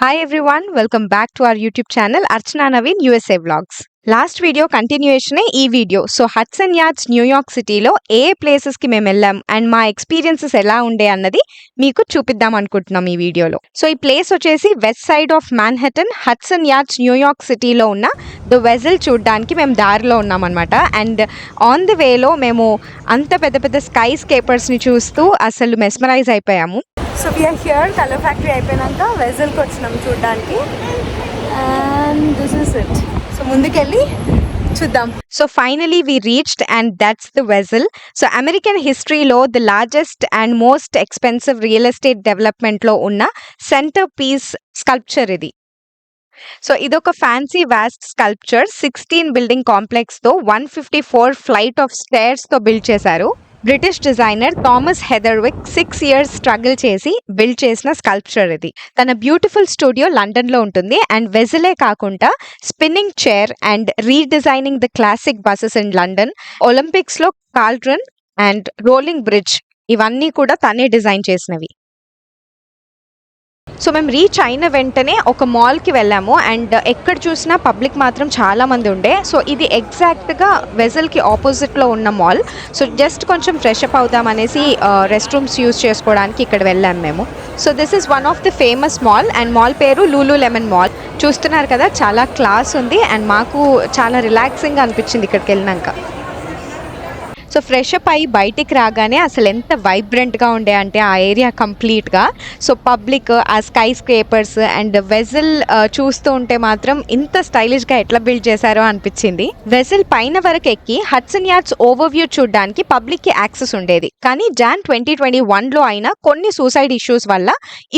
Hi everyone, welcome back to our YouTube channel Archana Naveen USA Vlogs. Last video కంటిన్యూయేషనే ఈ వీడియో. So Hudson Yards New York సిటీలో ఏ ప్లేసెస్కి మేము వెళ్ళాం అండ్ మా ఎక్స్పీరియన్సెస్ ఎలా ఉండే అన్నది మీకు చూపిద్దాం అనుకుంటున్నాం ఈ వీడియోలో. సో ఈ ప్లేస్ వచ్చేసి west side of Manhattan, Hudson Yards New York సిటీలో ఉన్న ద వెజల్ చూడడానికి మేము దారిలో ఉన్నామన్నమాట. అండ్ ఆన్ ది వేలో మేము అంత పెద్ద పెద్ద స్కై స్కేపర్స్ని చూస్తూ అసలు మెస్మరైజ్ అయిపోయాము. So we are here, Color Factory అయిపోయినాక వెజల్కి వచ్చినాం చూడడానికి. And this is it. So ముందుకెళ్ళి చూద్దాం. So finally we reached and that's the Vessel. So American హిస్టరీలో the largest and most expensive real estate డెవలప్మెంట్లో ఉన్న సెంటర్ పీస్ స్కల్ప్చర్ ఇది. సో ఇదొక ఫ్యాన్సీ వాస్ట్ స్కల్ప్చర్ 16 బిల్డింగ్ కాంప్లెక్స్తో 154 ఫ్లైట్ ఆఫ్ స్టేర్స్తో build చేశారు. British designer Thomas Heatherwick 6 years struggle చేసి build చేసిన స్కల్ప్చర్ ఇది. తన బ్యూటిఫుల్ స్టూడియో లండన్లో ఉంటుంది. అండ్ వెజలే కాకుండా spinning chair and redesigning the classic buses in London, ఒలింపిక్స్లో కాల్డ్రన్ అండ్ రోలింగ్ బ్రిడ్జ్ ఇవన్నీ కూడా తనే డిజైన్ చేసినవి. సో మేము రీచ్ అయిన వెంటనే ఒక మాల్కి వెళ్ళాము. అండ్ ఎక్కడ చూసినా పబ్లిక్ మాత్రం చాలామంది ఉండే. సో ఇది ఎగ్జాక్ట్గా వెజల్కి ఆపోజిట్లో ఉన్న మాల్. సో జస్ట్ కొంచెం ఫ్రెష్ అప్ అవుదాం అనేసి రెస్ట్ రూమ్స్ యూజ్ చేసుకోవడానికి ఇక్కడ వెళ్ళాము మేము. So this is one of the famous mall and mall పేరు లూలు లెమన్ మాల్. చూస్తున్నారు కదా, చాలా క్లాస్ ఉంది అండ్ మాకు చాలా రిలాక్సింగ్గా అనిపించింది ఇక్కడికి వెళ్ళినాక. సో ఫ్రెష్ అప్ అయ్యి బయటికి రాగానే అసలు ఎంత వైబ్రెంట్గా ఉండే అంటే ఆ ఏరియా కంప్లీట్గా. సో పబ్లిక్, ఆ స్కై స్క్రేపర్స్ అండ్ వెజల్ చూస్తూ ఉంటే మాత్రం ఇంత స్టైలిష్గా ఎట్లా బిల్డ్ చేశారో అనిపించింది. వెజల్ పైన వరకు ఎక్కి హడ్సన్ యార్డ్స్ ఓవర్వ్యూ చూడడానికి పబ్లిక్కి యాక్సెస్ ఉండేది. కానీ Jan 2021లో అయిన కొన్ని సూసైడ్ ఇష్యూస్ వల్ల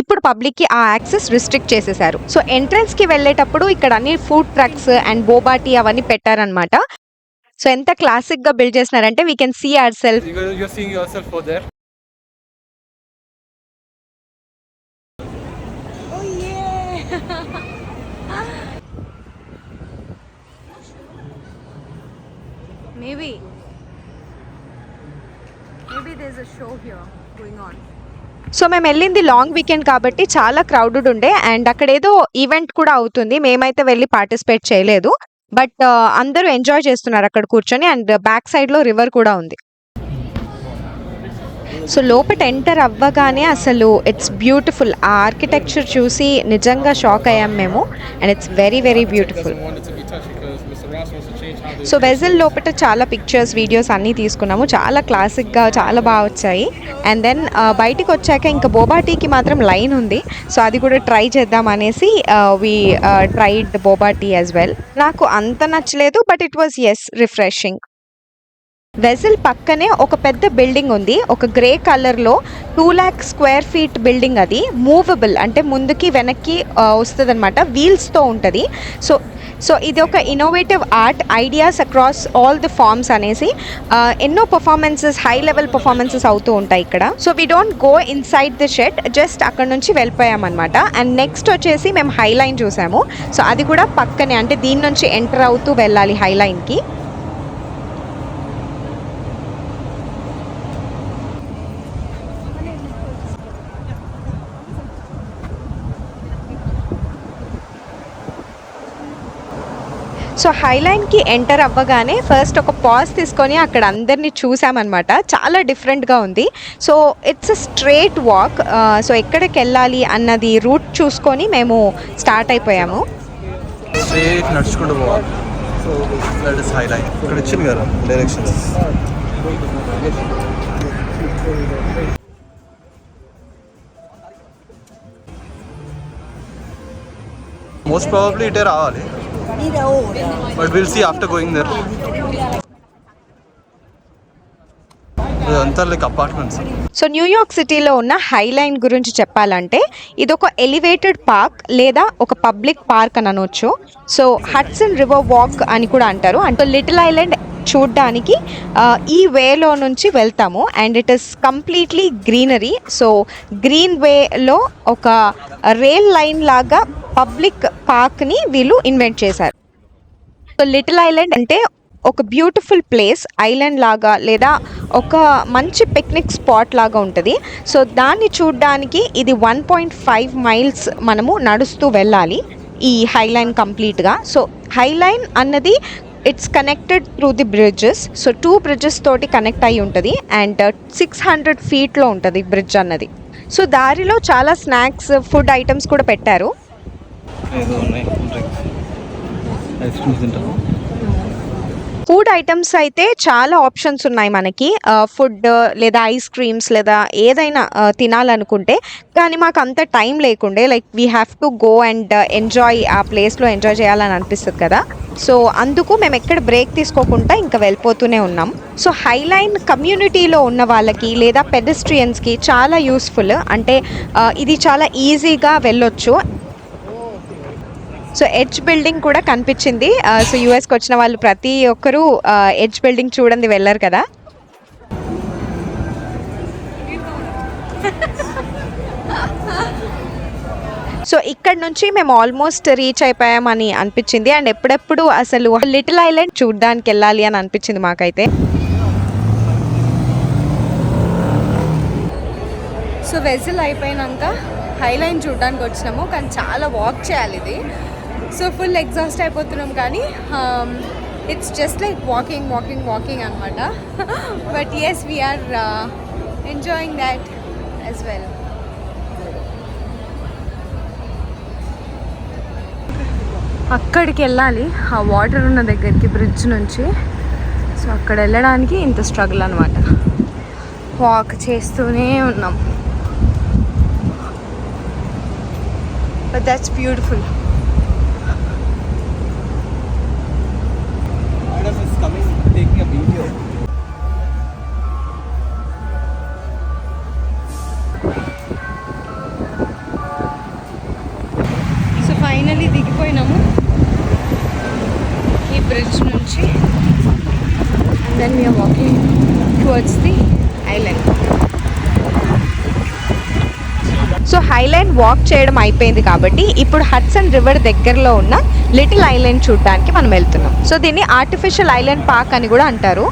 ఇప్పుడు పబ్లిక్కి ఆ యాక్సెస్ రిస్ట్రిక్ట్ చేసేసారు. సో ఎంట్రన్స్కి వెళ్ళేటప్పుడు ఇక్కడ అన్ని ఫుడ్ ట్రక్స్ అండ్ బోబాటీ అవన్నీ పెట్టారనమాట. సో ఎంత క్లాసిక్ గా బిల్డ్ చేస్తున్నారంటే we can see our self. You're seeing yourself over there. Oh yeah. Maybe there's a show here going on. So మేము వెళ్ళింది లాంగ్ వీకెండ్ కాబట్టి చాలా క్రౌడెడ్ ఉండే అండ్ అక్కడ ఏదో ఈవెంట్ కూడా అవుతుంది. మేమైతే వెళ్ళి పార్టిసిపేట్ చేయలేదు. బట్ అందరూ ఎంజాయ్ చేస్తున్నారు అక్కడ కూర్చొని. అండ్ బ్యాక్ సైడ్లో రివర్ కూడా ఉంది. సో లోపల ఎంటర్ అవ్వగానే అసలు ఇట్స్ బ్యూటిఫుల్. ఆ ఆర్కిటెక్చర్ చూసి నిజంగా షాక్ అయ్యాం మేము. And it's very very beautiful. So vessel లోపల చాలా పిక్చర్స్, వీడియోస్ అన్నీ తీసుకున్నాము. చాలా క్లాసిక్గా చాలా బాగా వచ్చాయి. అండ్ దెన్ బయటికి వచ్చాక ఇంకా బోబాటీకి మాత్రం లైన్ ఉంది. సో అది కూడా ట్రై చేద్దాం అనేసి వీ ట్రైడ్ బోబాటీ యాజ్ వెల్. నాకు అంత నచ్చలేదు, but it was refreshing. Vessel పక్కనే ఒక పెద్ద బిల్డింగ్ ఉంది, ఒక గ్రే కలర్లో 2 lakh square feet బిల్డింగ్. అది మూవబుల్, అంటే ముందుకి వెనక్కి వస్తుంది అనమాట, వీల్స్తో ఉంటుంది. సో ఇది ఒక innovative art, ideas across all the forms అనేసి ఎన్నో పర్ఫార్మెన్సెస్, హై లెవెల్ పర్ఫార్మెన్సెస్ అవుతూ ఉంటాయి ఇక్కడ. So we don't go inside the shed, just అక్కడ నుంచి వెళ్ళిపోయామన్నమాట. అండ్ నెక్స్ట్ వచ్చేసి మేము హైలైన్ చూసాము. సో అది కూడా పక్కనే, అంటే దీని నుంచి ఎంటర్ అవుతూ వెళ్ళాలి హైలైన్కి. సో హైలైన్కి ఎంటర్ అవ్వగానే ఫస్ట్ ఒక పాజ్ తీసుకొని అక్కడ అందరినీ చూసామన్నమాట. చాలా డిఫరెంట్గా ఉంది. So it's a straight walk. So ఎక్కడికి వెళ్ళాలి అన్నది రూట్ చూసుకొని మేము స్టార్ట్ అయిపోయాము. స్ట్రేట్ నడుచుకుంటూ పోవాలి. So that is Highline. ఇక్కడ ఇచ్చింది కదా డైరెక్షన్స్. మోస్ట్ ప్రాబబ్లీ ఇటే రావాలి, but will see after going there. ఇదంతా లైక్ అపార్ట్మెంట్స్. సో న్యూయార్క్ సిటీలో ఉన్న హైలైన్ గురించి చెప్పాలంటే ఇదొక ఎలివేటెడ్ పార్క్ లేదా ఒక పబ్లిక్ పార్క్ అని అనొచ్చు. సో హడ్సన్ రివర్ వాక్ అని కూడా అంటారు. అంటే లిటిల్ ఐలాండ్ చూడ్డానికి ఈ వేలో నుంచి వెళ్తాము. And it is completely greenery. So green వేలో ఒక రైల్ లైన్ లాగా పబ్లిక్ పార్క్ని వీళ్ళు ఇన్వెంట్ చేశారు. సో లిటిల్ ఐలాండ్ అంటే ఒక బ్యూటిఫుల్ ప్లేస్, ఐలాండ్ లాగా లేదా ఒక మంచి పిక్నిక్ స్పాట్ లాగా ఉంటుంది. సో దాన్ని చూడడానికి ఇది 1.5 మైల్స్ మనము నడుస్తూ వెళ్ళాలి ఈ హైలైన్ కంప్లీట్గా. సో హైలైన్ అన్నది it's connected through the bridges. So 2 bridges తోటి కనెక్ట్ అయి ఉంటుంది అండ్ 600 ఫీట్లో ఉంటుంది బ్రిడ్జ్ అన్నది. సో దారిలో చాలా స్నాక్స్, ఫుడ్ ఐటమ్స్ కూడా పెట్టారు. ఫుడ్ ఐటమ్స్ అయితే చాలా ఆప్షన్స్ ఉన్నాయి మనకి, ఫుడ్ లేదా ఐస్ క్రీమ్స్ లేదా ఏదైనా తినాలనుకుంటే. కానీ మాకు అంత టైం లేకుండే, like we have to go and enjoy, ఆ ప్లేస్లో ఎంజాయ్ చేయాలని అనిపిస్తుంది కదా. సో అందుకు మేము ఎక్కడ బ్రేక్ తీసుకోకుండా ఇంకా వెళ్ళిపోతూనే ఉన్నాం. సో హైలైన్ కమ్యూనిటీలో ఉన్న వాళ్ళకి లేదా పెడెస్ట్రియన్స్కి చాలా యూస్ఫుల్. అంటే ఇది చాలా ఈజీగా వెళ్ళొచ్చు. సో ఎడ్జ్ బిల్డింగ్ కూడా కనిపించింది. సో యూఎస్కి వచ్చిన వాళ్ళు ప్రతి ఒక్కరూ ఎడ్జ్ బిల్డింగ్ చూడండి వెళ్ళారు కదా. సో ఇక్కడ నుంచి మేము ఆల్మోస్ట్ రీచ్ అయిపోయామని అనిపించింది. అండ్ ఎప్పుడెప్పుడు అసలు లిటిల్ ఐలాండ్ చూడడానికి వెళ్ళాలి అని అనిపించింది మాకైతే. సో వెజిల్ అయిపోయినాక హైలైన్ చూడడానికి వచ్చినాము, కానీ చాలా వాక్ చేయాలి ఇది. సో ఫుల్ ఎగ్జాస్ట్ అయిపోతున్నాం, కానీ ఇట్స్ జస్ట్ లైక్ వాకింగ్ అనమాట. But as we are enjoying that as well. అక్కడికి వెళ్ళాలి, ఆ వాటర్ ఉన్న దగ్గరికి, బ్రిడ్జ్ నుంచి. సో అక్కడ వెళ్ళడానికి ఇంత స్ట్రగుల్ అనమాట. వాక్ చేస్తూనే ఉన్నాం. But that's beautiful. So finally దిగిపోయినాము ఈ బ్రిడ్జ్ నుంచి. And then we are walking towards the island. So High Line walk చేయడం అయిపోయింది కాబట్టి ఇప్పుడు హడ్సన్ రివర్ దగ్గరలో ఉన్న లిటిల్ ఐలాండ్ చూడడానికి మనం వెళ్తున్నాం. సో దీన్ని ఆర్టిఫిషియల్ ఐలాండ్ పార్క్ అని కూడా అంటారు.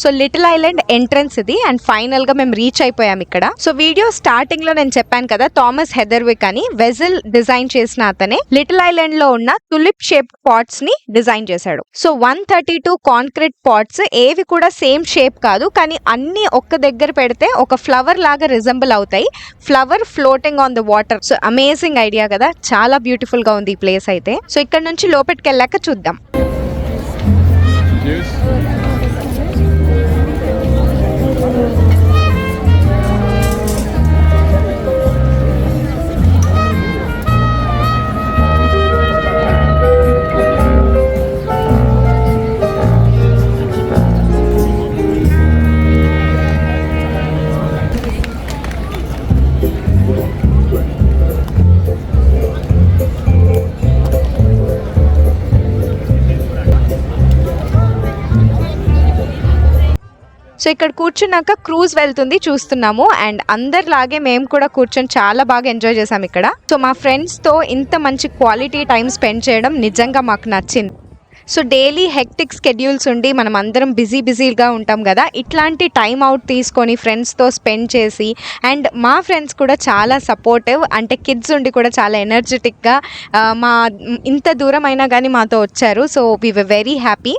సో లిటిల్ ఐలాండ్ ఎంట్రన్స్ ఇది. అండ్ ఫైనల్ గా మేము రీచ్ అయిపోయాం ఇక్కడ. సో వీడియో స్టార్టింగ్ లో నేను చెప్పాను కదా, థామస్ హెదర్విక్ అని వెజల్ డిజైన్ చేసిన అతనే లిటిల్ ఐలాండ్ లో ఉన్న తులిప్ షేప్ పాట్స్ ని డిజైన్ చేశాడు. సో 132 కాంక్రీట్ పాట్స్, ఏవి కూడా సేమ్ షేప్ కాదు, కానీ అన్ని ఒక్క దగ్గర పెడితే ఒక ఫ్లవర్ లాగా రిజెంబుల్ అవుతాయి. Flower floating on the water. So amazing idea కదా, చాలా బ్యూటిఫుల్ గా ఉంది ఈ ప్లేస్ అయితే. సో ఇక్కడ నుంచి లోపలికి వెళ్ళాక చూద్దాం. సో ఇక్కడ కూర్చున్నాక క్రూజ్ వెళ్తుంది చూస్తున్నాము. అండ్ అందరిలాగే మేము కూడా కూర్చొని చాలా బాగా ఎంజాయ్ చేసాం ఇక్కడ. సో మా ఫ్రెండ్స్తో ఇంత మంచి క్వాలిటీ టైం స్పెండ్ చేయడం నిజంగా మాకు నచ్చింది. సో డైలీ హెక్టిక్ స్కెడ్యూల్స్ ఉండి మనం అందరం బిజీగా ఉంటాం కదా, ఇట్లాంటి టైం అవుట్ తీసుకొని ఫ్రెండ్స్తో స్పెండ్ చేసి, అండ్ మా ఫ్రెండ్స్ కూడా చాలా సపోర్టివ్, అంటే కిడ్స్ ఉండి కూడా చాలా ఎనర్జెటిక్గా మా ఇంత దూరం అయినా కానీ మాతో వచ్చారు. So we were very happy.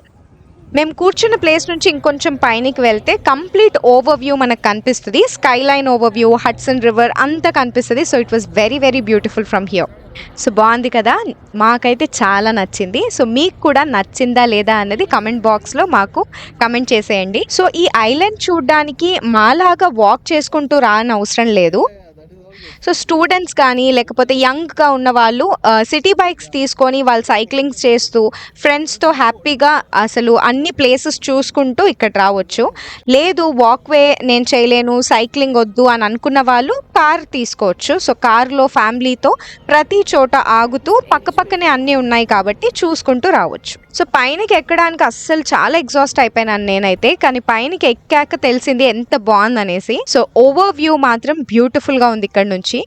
మేము కూర్చున్న ప్లేస్ నుంచి ఇంకొంచెం పైనకి వెళ్తే కంప్లీట్ ఓవర్వ్యూ మనకు కనిపిస్తుంది. Sky line overview, Hudson river అంతా కనిపిస్తుంది. So it was very beautiful from here. So బాగుంది కదా, మాకైతే చాలా నచ్చింది. సో మీకు కూడా నచ్చిందా లేదా అన్నది కమెంట్ బాక్స్లో మాకు కమెంట్ చేసేయండి. సో ఈ ఐలాండ్ చూడడానికి మాలాగా వాక్ చేసుకుంటూ రాని అవసరం లేదు. సో స్టూడెంట్స్ కానీ లేకపోతే యంగ్గా ఉన్న వాళ్ళు సిటీ బైక్స్ తీసుకొని వాళ్ళు సైక్లింగ్ చేస్తూ ఫ్రెండ్స్తో హ్యాపీగా అసలు అన్ని ప్లేసెస్ చూసుకుంటూ ఇక్కడ రావచ్చు. లేదు వాక్వే నేను చేయలేను, సైక్లింగ్ వద్దు అని అనుకున్న వాళ్ళు కార్ తీసుకోవచ్చు. సో కార్లో ఫ్యామిలీతో ప్రతి చోట ఆగుతూ పక్కనే అన్నీ ఉన్నాయి కాబట్టి చూసుకుంటూ రావచ్చు. సో పైనకి ఎక్కడానికి అస్సలు చాలా ఎగ్జాస్ట్ అయిపోయినాను నేనైతే, కానీ పైనకి ఎక్కాక తెలిసింది ఎంత బాగుందనేసి. సో ఓవర్ వ్యూ మాత్రం బ్యూటిఫుల్గా ఉంది ఇక్కడ నుంచి.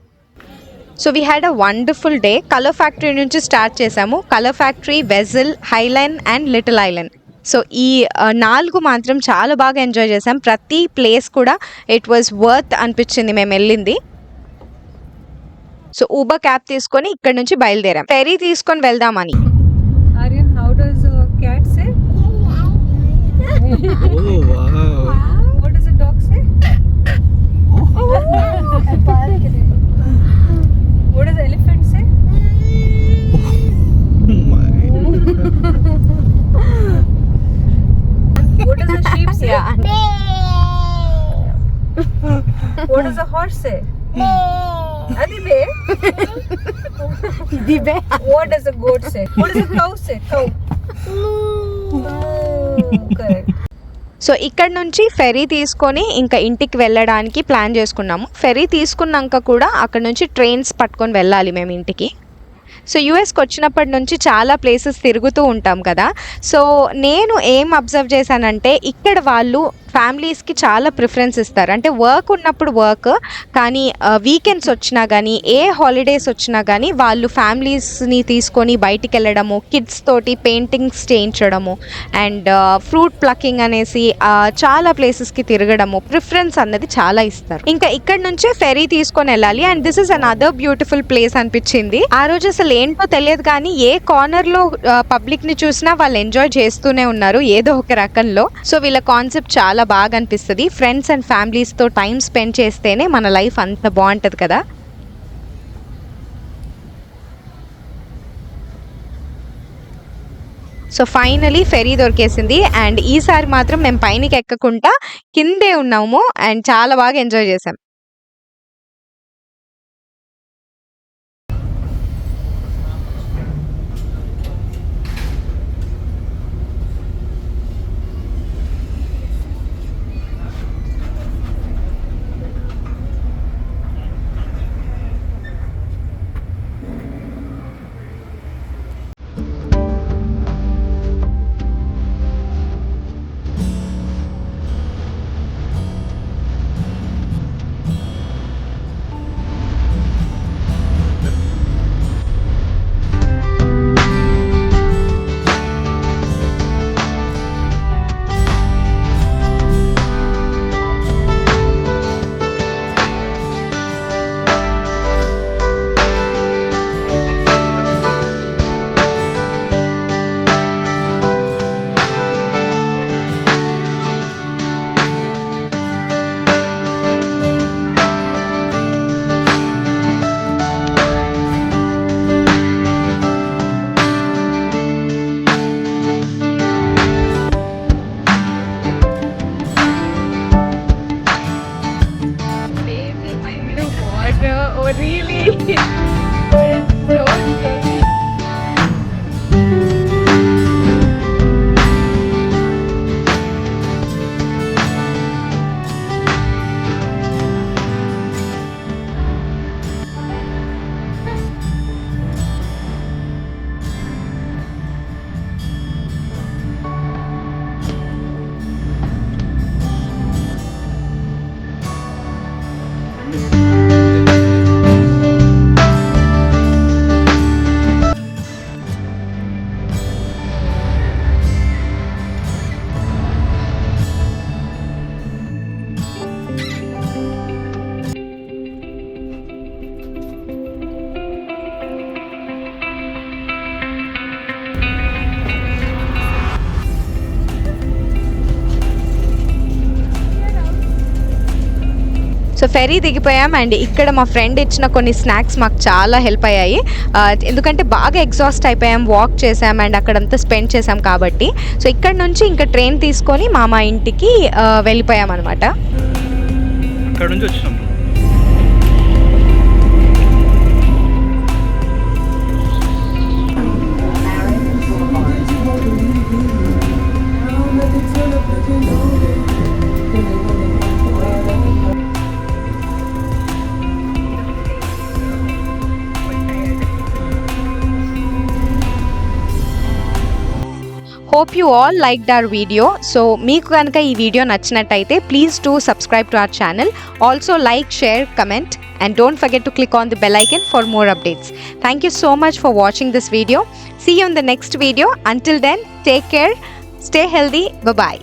So we had a wonderful day. Colour factory నుంచి స్టార్ట్ చేసాము. Colour factory, vessel, highline and little island so ఈ 4 మాత్రం చాలా బాగా ఎంజాయ్ చేసాం. ప్రతి ప్లేస్ కూడా ఇట్ వాజ్ వర్త్ అనిపించింది మేము వెళ్ళింది. సో ఊబర్ క్యాబ్ తీసుకొని ఇక్కడ నుంచి బయలుదేరాం ఫెరీ తీసుకొని వెళ్దామని. Aryan, how does a cat say? Oh, wow. What does a dog say? What does the elephant say? Oh my. What does the sheep say? What does the horse say? Adibe. What does the goat say? What does the cow say? Cow. Correct. So ఇక్కడ నుంచి fairy తీసుకొని ఇంకా ఇంటికి వెళ్ళడానికి plan చేసుకున్నాము. Fairy తీసుకున్నాక కూడా అక్కడ నుంచి ట్రైన్స్ పట్టుకొని వెళ్ళాలి మేము ఇంటికి. సో యూఎస్కి వచ్చినప్పటి నుంచి చాలా ప్లేసెస్ తిరుగుతూ ఉంటాం కదా. సో నేను ఏం అబ్జర్వ్ చేశానంటే ఇక్కడ వాళ్ళు ఫ్యామిలీస్కి చాలా ప్రిఫరెన్స్ ఇస్తారు. అంటే వర్క్ ఉన్నప్పుడు వర్క్, కానీ వీకెండ్స్ వచ్చినా కానీ ఏ హాలిడేస్ వచ్చినా కానీ వాళ్ళు ఫ్యామిలీస్ని తీసుకొని బయటికి వెళ్ళడము, కిడ్స్ తోటి పెయింటింగ్స్ చేయించడము అండ్ ఫ్రూట్ ప్లకింగ్ అనేసి చాలా ప్లేసెస్కి తిరగడము, ప్రిఫరెన్స్ అన్నది చాలా ఇస్తారు. ఇంకా ఇక్కడ నుంచే ఫెరీ తీసుకొని వెళ్ళాలి. And this is another beautiful place అనిపించింది. ఆ రోజు అసలు ఏంటో తెలియదు కానీ ఏ కార్నర్లో పబ్లిక్ని చూసినా వాళ్ళు ఎంజాయ్ చేస్తూనే ఉన్నారు ఏదో ఒక రకంలో. సో వీళ్ళ కాన్సెప్ట్ చాలా బాగా అనిపిస్తుంది. ఫ్రెండ్స్ అండ్ ఫ్యామిలీస్తో టైం స్పెండ్ చేస్తేనే మన లైఫ్ అంత బాగుంటుంది కదా. సో ఫైనలీ ఫెరీ దొరికేసింది. అండ్ ఈసారి మాత్రం మేము పైనకి ఎక్కకుండా కిందే ఉన్నాము అండ్ చాలా బాగా ఎంజాయ్ చేసాం. Oh, really? సో ఫెరీ దిగిపోయాం అండ్ ఇక్కడ మా ఫ్రెండ్ ఇచ్చిన కొన్ని స్నాక్స్ మాకు చాలా హెల్ప్ అయ్యాయి. ఎందుకంటే బాగా ఎగ్జాస్ట్ అయిపోయాం, వాక్ చేసాం అండ్ అక్కడంతా స్పెండ్ చేసాం కాబట్టి. సో ఇక్కడ నుంచి ఇంకా ట్రైన్ తీసుకొని మా ఇంటికి వెళ్ళిపోయాం అనమాట. అక్కడ నుంచి వచ్చినాం. Hope you all liked our video. So మీకు కనుక ఈ వీడియో నచ్చినట్టయితే please do subscribe to our channel. Also like, share, comment and don't forget to click on the bell icon for more updates. Thank you so much for watching this video. See you in the next video. Until then, take care, stay healthy, bye.